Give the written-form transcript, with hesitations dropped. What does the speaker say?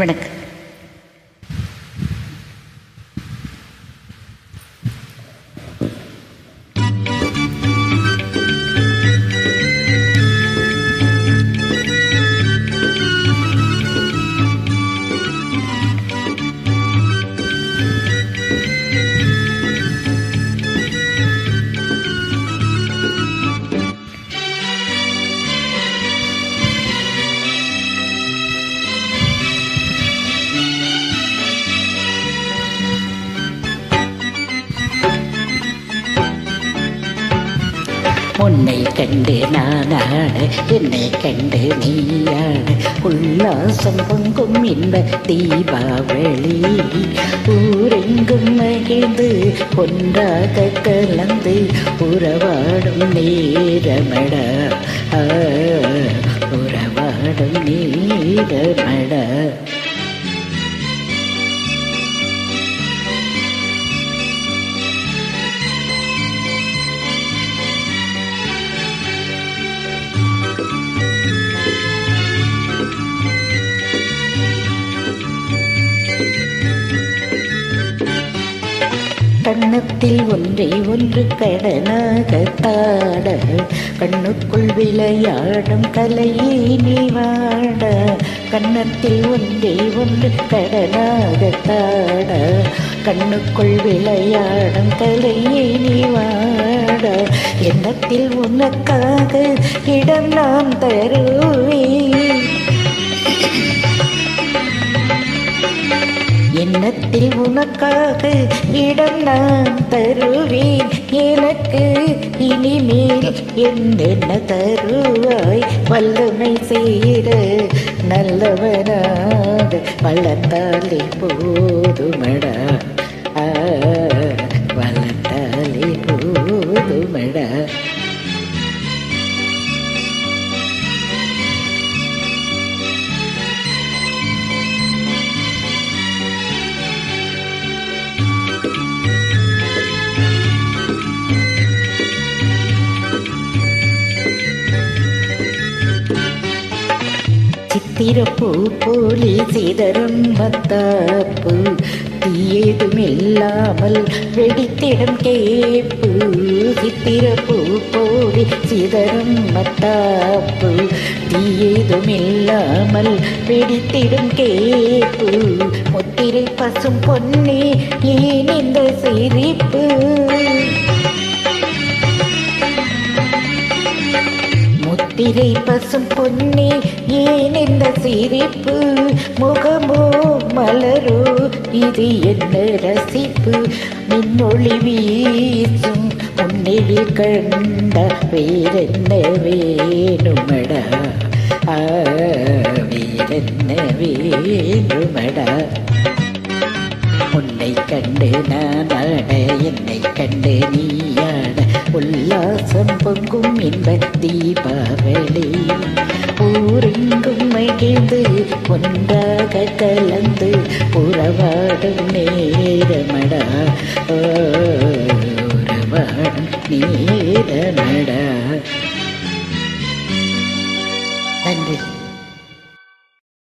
வணக்கம். உன்னை கண்டு நான் ஆட, என்னை கண்டு நீ ஆட, உல்லாசம் பொங்கும் இன்ப தீபாவளி. ஊரெங்கும் மகிழ்ந்து ஒன்றாக கலந்து உறவாடும் நேரமடா, உறவாடும் நேரமடா. கண்ணத்தில் ஒன்றை ஒன்று கடனாக தாட, கண்ணுக்குள் விளையாடும் கலையே நீ வாட. கண்ணத்தில் ஒன்றை ஒன்று கடனாக தாட, கண்ணுக்குள் விளையாடும் கலையே நீ வாட. எண்ணத்தில் உனக்காக இடம் நான் தருவேன், எண்ணத்தில் உனக்காக இடம் நான் தருவேன். எனக்கு இனிமேல் என்னென்ன தருவாய், வல்லமை செய்த நல்லவனாக வளர்த்தாலே போதுமடா, வளர்த்தாலே போதுமடா. சித்திரப்பூ போலி சிதறும் மத்தாப்பு, தீயேதுமில்லாமல் வெடித்திடும் கேப்பு. சித்திரப்பூ போலி சிதறும் மத்தாப்பு, தீயேதுமில்லாமல் வெடித்திடும் கேப்பு. முத்திரை பசும் பொன்னே ஏன் இந்த சிரிப்பு, முத்திரை பசும் பொன்னே ஏன் இந்த சிரிப்பு. முகமோ மலரோ இது என்ன ரசிப்பு, மின்னொளி வீசும் உன்னில் கண்ட வேறென்ன வேணுமடா, வேறென்ன வேணுமடா. உன்னை கண்டு நான் ஆட, என்னை கண்டு நீ ஆட, உல்லாசம் பொங்கும் இன்ப தீபாவளி. ஊரெங்கும் மகிழ்ந்து ஒன்றாக கலந்து உறவாடும் நேரமடா, உறவாடும் நேரமடா.